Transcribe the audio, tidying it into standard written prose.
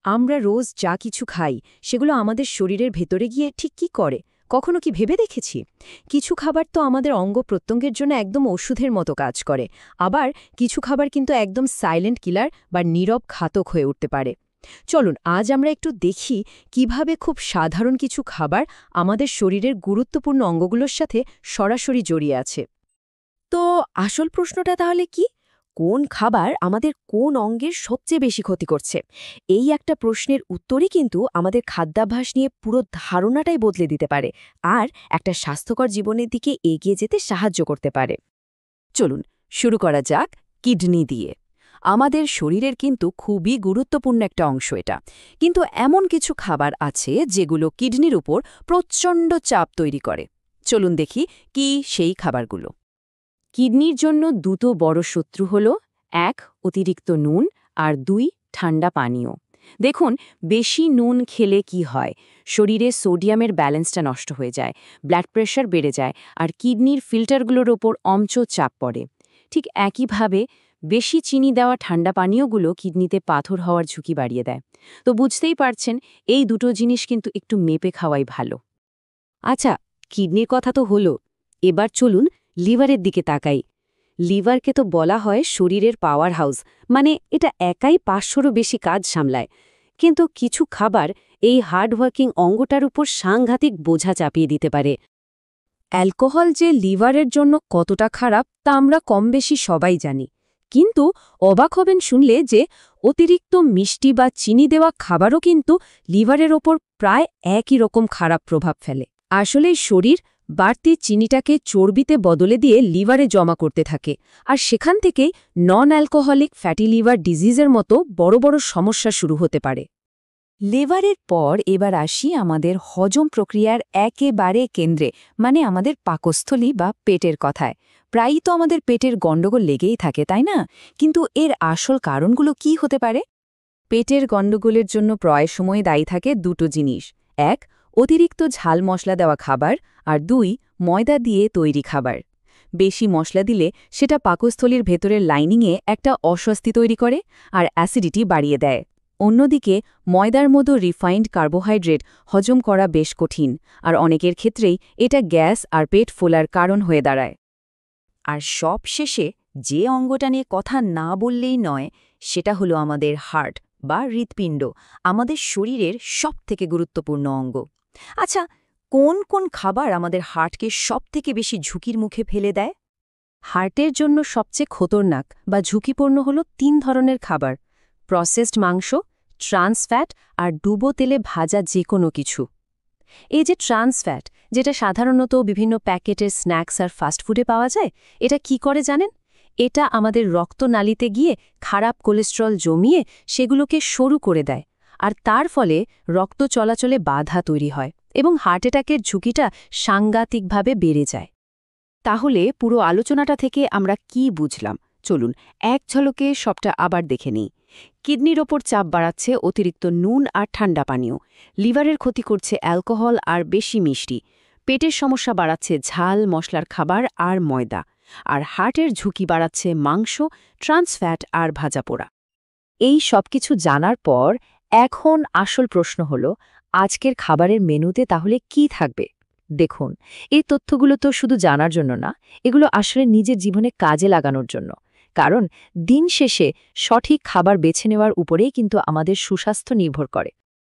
আমরা রোজ যা কিছু খাই সেগুলো আমাদের শরীরের ভেতরে গিয়ে ঠিক কি করে কখনো কি ভেবে দেখেছি? কিছু খাবার তো আমাদের অঙ্গ প্রত্যঙ্গের জন্য একদম ওষুধের মতো কাজ করে, আবার কিছু খাবার কিন্তু একদম সাইলেন্ট কিলার বা নীরব ঘাতক হয়ে উঠতে পারে। চলুন আজ আমরা একটু দেখি কিভাবে খুব সাধারণ কিছু খাবার আমাদের শরীরের গুরুত্বপূর্ণ অঙ্গগুলোর সাথে সরাসরি জড়িয়ে আছে। তো আসল প্রশ্নটা তাহলে কি? কোন খাবার আমাদের কোন অঙ্গের সবচেয়ে বেশি ক্ষতি করছে? এই একটা প্রশ্নের উত্তরই কিন্তু আমাদের খাদ্যাভ্যাস নিয়ে পুরো ধারণাটাই বদলে দিতে পারে, আর একটা স্বাস্থ্যকর জীবনের দিকে এগিয়ে যেতে সাহায্য করতে পারে। চলুন শুরু করা যাক কিডনি দিয়ে। আমাদের শরীরের কিন্তু খুবই গুরুত্বপূর্ণ একটা অংশ এটা, কিন্তু এমন কিছু খাবার আছে যেগুলো কিডনির উপর প্রচণ্ড চাপ তৈরি করে। চলুন দেখি কি সেই খাবারগুলো। কিডনির জন্য দুটো বড় শত্রু হল, এক অতিরিক্ত নুন, আর দুই ঠান্ডা পানীয়। দেখুন, বেশি নুন খেলে কি হয়, শরীরে সোডিয়ামের ব্যালেন্সটা নষ্ট হয়ে যায়, ব্লাড প্রেশার বেড়ে যায়, আর কিডনির ফিল্টারগুলোর ওপর অম্চ চাপ পড়ে। ঠিক একইভাবে বেশি চিনি দেওয়া ঠান্ডা পানীয়গুলো কিডনিতে পাথর হওয়ার ঝুঁকি বাড়িয়ে দেয়। তো বুঝতেই পারছেন, এই দুটো জিনিস কিন্তু একটু মেপে খাওয়াই ভালো। আচ্ছা, কিডনির কথা তো হলো, এবার চলুন লিভারের দিকে তাকাই। লিভারকে তো বলা হয় শরীরের পাওয়ার হাউস, মানে এটা একাই 500রও বেশি কাজ সামলায়। কিন্তু কিছু খাবার এই হার্ডওয়ার্কিং অঙ্গটার উপর সাংঘাতিক বোঝা চাপিয়ে দিতে পারে। অ্যালকোহল যে লিভারের জন্য কতটা খারাপ তা আমরা কম বেশি সবাই জানি, কিন্তু অবাক হবেন শুনলে যে অতিরিক্ত মিষ্টি বা চিনি দেওয়া খাবারও কিন্তু লিভারের ওপর প্রায় একই রকম খারাপ প্রভাব ফেলে। আসলে শরীর বাড়তি চিনিটাকে চর্বিতে বদলে দিয়ে লিভারে জমা করতে থাকে, আর সেখান থেকেই নন অ্যালকোহলিক ফ্যাটি লিভার ডিজিজের মতো বড় বড় সমস্যা শুরু হতে পারে। লিভারের পর এবার আসি আমাদের হজম প্রক্রিয়ার একেবারে কেন্দ্রে, মানে আমাদের পাকস্থলী বা পেটের কথায়। প্রায়ই তো আমাদের পেটের গণ্ডগোল লেগেই থাকে, তাই না? কিন্তু এর আসল কারণগুলো কি হতে পারে? পেটের গণ্ডগোলের জন্য প্রায় সময় দায়ী থাকে দুটো জিনিস: এক, অতিরিক্ত ঝাল মশলা দেওয়া খাবার, আর দুই, ময়দা দিয়ে তৈরি খাবার। বেশি মশলা দিলে সেটা পাকস্থলীর ভেতরের লাইনিংয়ে একটা অস্বস্তি তৈরি করে আর অ্যাসিডিটি বাড়িয়ে দেয়। অন্যদিকে ময়দার মতো রিফাইন্ড কার্বোহাইড্রেট হজম করা বেশ কঠিন, আর অনেকের ক্ষেত্রেই এটা গ্যাস আর পেট ফোলার কারণ হয়ে দাঁড়ায়। আর সব শেষে যে অঙ্গটা নিয়ে কথা না বললেই নয়, সেটা হলো আমাদের হার্ট বা হৃৎপিণ্ড, আমাদের শরীরের সবথেকে গুরুত্বপূর্ণ অঙ্গ। আচ্ছা, কোন কোন খাবার আমাদের হার্টকে সবথেকে বেশি ঝুঁকির মুখে ফেলে দেয়? হার্টের জন্য সবচেয়ে খতরনাক বা ঝুঁকিপূর্ণ হল 3 ধরনের খাবার: প্রসেসড মাংস, ট্রান্স ফ্যাট, আর ডুবো তেলে ভাজা যে কোনো কিছু। এই যে ট্রান্স ফ্যাট, যেটা সাধারণত বিভিন্ন প্যাকেটের স্ন্যাক্স আর ফাস্টফুডে পাওয়া যায়, এটা কি করে জানেন? এটা আমাদের রক্তনালীতে গিয়ে খারাপ কোলেস্টেরল জমিয়ে সেগুলোকে সরু করে দেয়, আর তার ফলে রক্ত চলাচলে বাধা তৈরি হয় এবং হার্ট অ্যাটাকের ঝুঁকিটা সাংঘাতিকভাবে বেড়ে যায়। তাহলে পুরো আলোচনাটা থেকে আমরা কি বুঝলাম? চলুন এক ঝলকে সবটা আবার দেখে নিই। কিডনির ওপর চাপ বাড়াচ্ছে অতিরিক্ত নুন আর ঠান্ডা পানীয়, লিভারের ক্ষতি করছে অ্যালকোহল আর বেশি মিষ্টি, পেটের সমস্যা বাড়াচ্ছে ঝাল মশলার খাবার আর ময়দা, আর হার্টের ঝুঁকি বাড়াচ্ছে মাংস, ট্রান্স ফ্যাট আর ভাজা পোড়া। এই সবকিছু জানার পর এখন আসল প্রশ্ন হলো, আজকের খাবারের মেনুতে তাহলে কি থাকবে? দেখুন, এই তথ্যগুলো তো শুধু জানার জন্য না, এগুলো আসলে নিজের জীবনে কাজে লাগানোর জন্য। কারণ দিন শেষে সঠিক খাবার বেছে নেওয়ার উপরেই কিন্তু আমাদের সুস্বাস্থ্য নির্ভর করে।